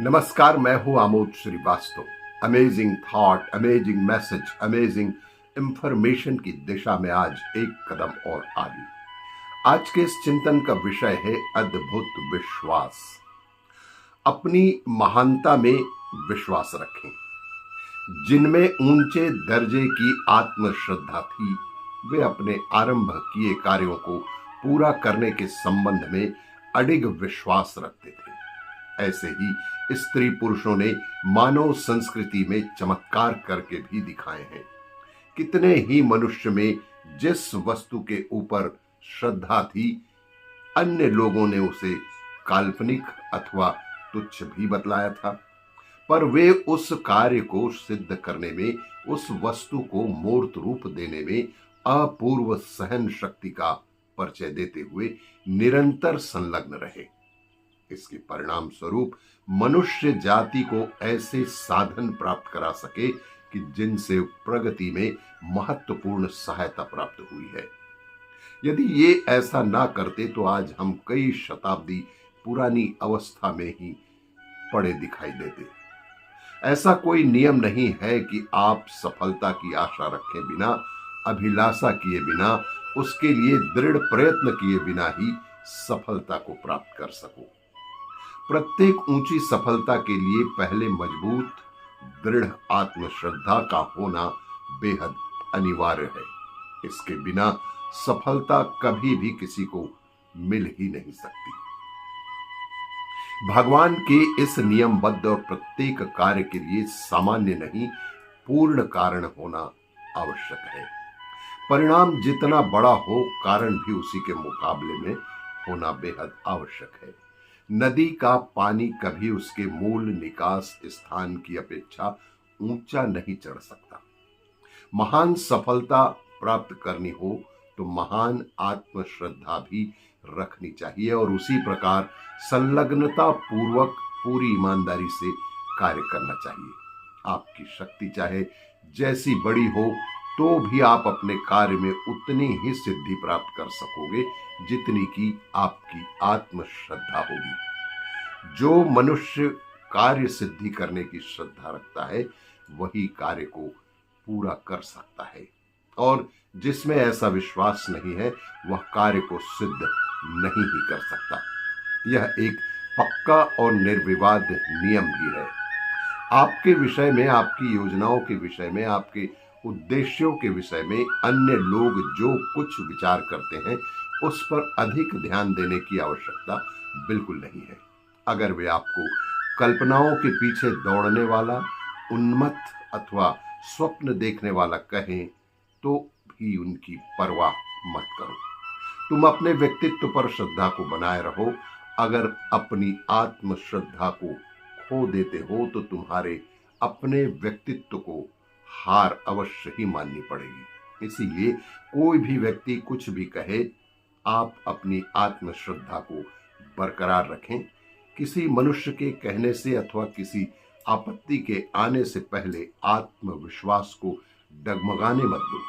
नमस्कार, मैं हूं Amod Shrivastava. Amazing thought, amazing message, amazing information की दिशा में आज एक कदम और आगे। आज के इस चिंतन का विषय है अद्भुत विश्वास। अपनी महानता में विश्वास रखें। जिनमें ऊंचे दर्जे की आत्मश्रद्धा थी, वे अपने आरंभ किए कार्यों को पूरा करने के संबंध में अडिग विश्वास रखते थे। ऐसे ही स्त्री पुरुषों ने मानव संस्कृति में चमत्कार करके भी दिखाए हैं। कितने ही मनुष्य में जिस वस्तु के ऊपर श्रद्धा थी, अन्य लोगों ने उसे काल्पनिक अथवा तुच्छ भी बतलाया था, पर वे उस कार्य को सिद्ध करने में, उस वस्तु को मूर्त रूप देने में अपूर्व सहन शक्ति का परिचय देते हुए निरंतर संलग्न रहे। इसके परिणाम स्वरूप मनुष्य जाति को ऐसे साधन प्राप्त करा सके कि जिनसे प्रगति में महत्वपूर्ण सहायता प्राप्त हुई है। यदि ये ऐसा ना करते तो आज हम कई शताब्दी पुरानी अवस्था में ही पड़े दिखाई देते। ऐसा कोई नियम नहीं है कि आप सफलता की आशा रखे बिना, अभिलाषा किए बिना, उसके लिए दृढ़ प्रयत्न किए बिना ही सफलता को प्राप्त कर सको। प्रत्येक ऊंची सफलता के लिए पहले मजबूत दृढ़ आत्मश्रद्धा का होना बेहद अनिवार्य है। इसके बिना सफलता कभी भी किसी को मिल ही नहीं सकती। भगवान के इस नियमबद्ध और प्रत्येक कार्य के लिए सामान्य नहीं, पूर्ण कारण होना आवश्यक है। परिणाम जितना बड़ा हो, कारण भी उसी के मुकाबले में होना बेहद आवश्यक है। नदी का पानी कभी उसके मूल निकास स्थान की अपेक्षा ऊंचा नहीं चढ़ सकता। महान सफलता प्राप्त करनी हो तो महान आत्मश्रद्धा भी रखनी चाहिए और उसी प्रकार संलग्नता पूर्वक पूरी ईमानदारी से कार्य करना चाहिए। आपकी शक्ति चाहे जैसी बड़ी हो तो भी आप अपने कार्य में उतनी ही सिद्धि प्राप्त कर सकोगे जितनी की आपकी आत्मश्रद्धा होगी। जो मनुष्य कार्य सिद्धि करने की श्रद्धा रखता है वही कार्य को पूरा कर सकता है, और जिसमें ऐसा विश्वास नहीं है वह कार्य को सिद्ध नहीं ही कर सकता। यह एक पक्का और निर्विवाद नियम भी है। आपके विषय में, आपकी योजनाओं के विषय में, आपके उद्देश्यों के विषय में अन्य लोग जो कुछ विचार करते हैं उस पर अधिक ध्यान देने की आवश्यकता बिल्कुल नहीं है। अगर वे आपको कल्पनाओं के पीछे दौड़ने वाला, उन्मत्त अथवा स्वप्न देखने वाला कहें तो भी उनकी परवाह मत करो। तुम अपने व्यक्तित्व पर श्रद्धा को बनाए रहो। अगर अपनी आत्मश्रद्धा को खो देते हो तो तुम्हारे अपने व्यक्तित्व को हार अवश्य ही माननी पड़ेगी। इसीलिए कोई भी व्यक्ति कुछ भी कहे, आप अपनी आत्मश्रद्धा को बरकरार रखें। किसी मनुष्य के कहने से अथवा किसी आपत्ति के आने से पहले आत्मविश्वास को डगमगाने मत दो।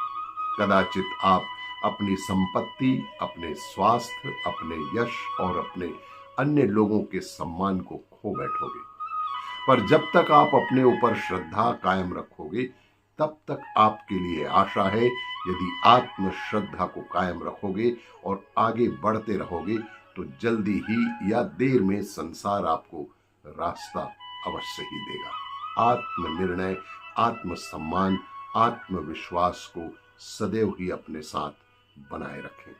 कदाचित आप अपनी संपत्ति, अपने स्वास्थ्य, अपने यश और अपने अन्य लोगों के सम्मान को खो बैठोगे, पर जब तक आप अपने ऊपर श्रद्धा कायम रखोगे तब तक आपके लिए आशा है। यदि आत्मश्रद्धा को कायम रखोगे और आगे बढ़ते रहोगे तो जल्दी ही या देर में संसार आपको रास्ता अवश्य ही देगा। आत्मनिर्णय, आत्मसम्मान, आत्मविश्वास को सदैव ही अपने साथ बनाए रखें।